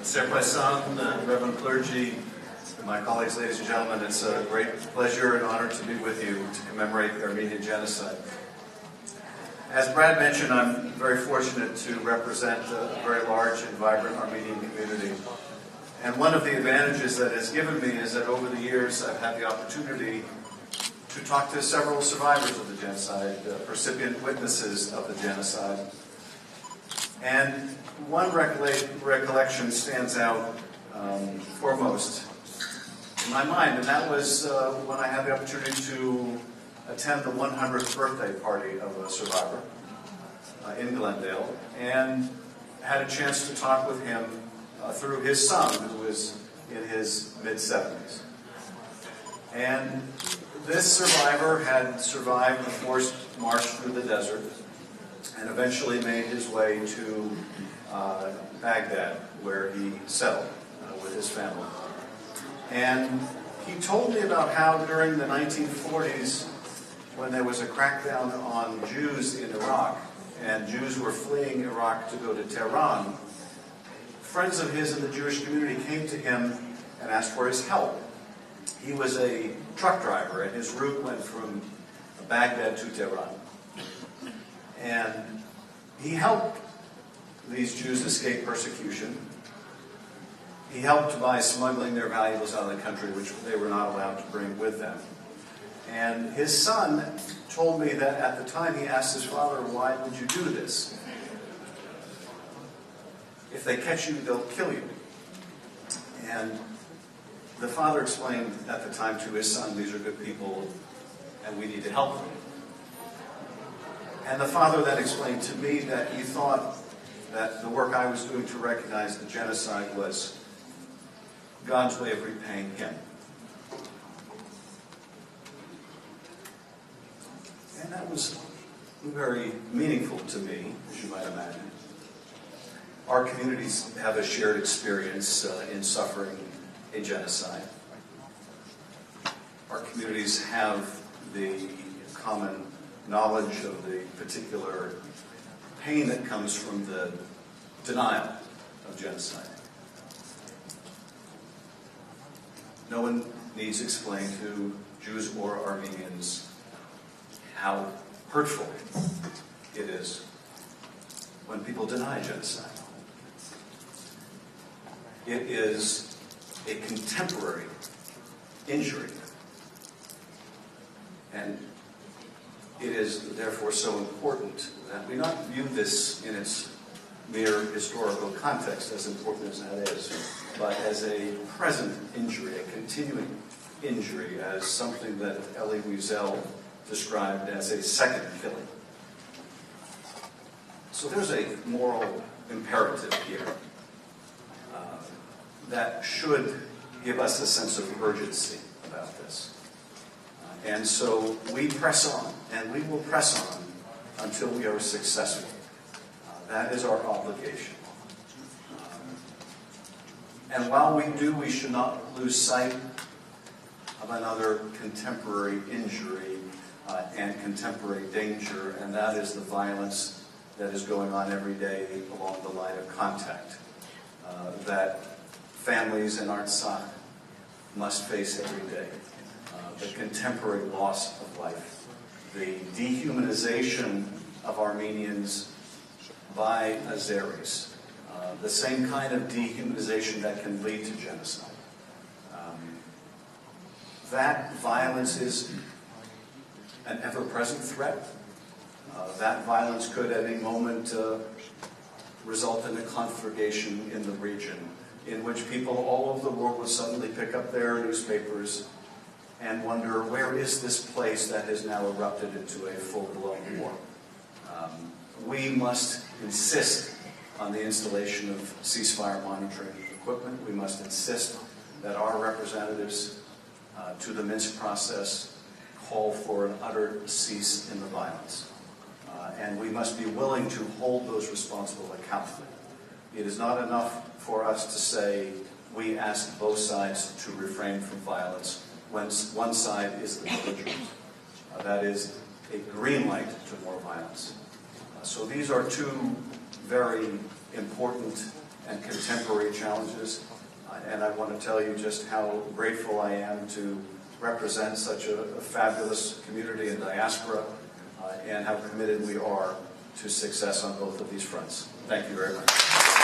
Sir Paissan, Reverend Clergy, my colleagues, ladies and gentlemen, it's a great pleasure and honor to be with you to commemorate the Armenian Genocide. As Brad mentioned, I'm very fortunate to represent a very large and vibrant Armenian community. And one of the advantages that has given me is that over the years I've had the opportunity to talk to several survivors of the genocide, recipient witnesses of the genocide. And one recollection stands out foremost in my mind, and that was when I had the opportunity to attend the 100th birthday party of a survivor in Glendale, and had a chance to talk with him through his son, who was in his mid-70s. And this survivor had survived the forced march through the desert and eventually made his way to Baghdad, where he settled with his family. And he told me about how during the 1940s, when there was a crackdown on Jews in Iraq, and Jews were fleeing Iraq to go to Tehran, friends of his in the Jewish community came to him and asked for his help. He was a truck driver, and his route went from Baghdad to Tehran. And he helped these Jews escape persecution. He helped by smuggling their valuables out of the country, which they were not allowed to bring with them. And his son told me that at the time he asked his father, "Why would you do this? If they catch you, they'll kill you." And the father explained at the time to his son, "These are good people, and we need to help them." And the father then explained to me that he thought that the work I was doing to recognize the genocide was God's way of repaying him. And that was very meaningful to me, as you might imagine. Our communities have a shared experience in suffering a genocide. Our communities have the common knowledge of the particular pain that comes from the denial of genocide. No one needs to explain to Jews or Armenians how hurtful it is when people deny genocide. It is a contemporary injury, and it is therefore so important that we not view this in its mere historical context, as important as that is, but as a present injury, a continuing injury, as something that Elie Wiesel described as a second killing. So there's a moral imperative here that should give us a sense of urgency about this. And so we press on, and we will press on until we are successful. That is our obligation. And while we do, we should not lose sight of another contemporary injury and contemporary danger, and that is the violence that is going on every day along the line of contact that families in Artsakh must face every day. The contemporary loss of life, the dehumanization of Armenians by Azeris, the same kind of dehumanization that can lead to genocide. That violence is an ever-present threat. That violence could at any moment result in a conflagration in the region, in which people all over the world will suddenly pick up their newspapers and wonder, where is this place that has now erupted into a full-blown war? We must insist on the installation of ceasefire monitoring equipment. We must insist that our representatives to the Minsk process call for an utter cease in the violence. And we must be willing to hold those responsible accountable. It is not enough for us to say we ask both sides to refrain from violence when one side is the belligerent. That is a green light to more violence. So these are two very important and contemporary challenges. And I want to tell you just how grateful I am to represent such a fabulous community and diaspora, and how committed we are to success on both of these fronts. Thank you very much.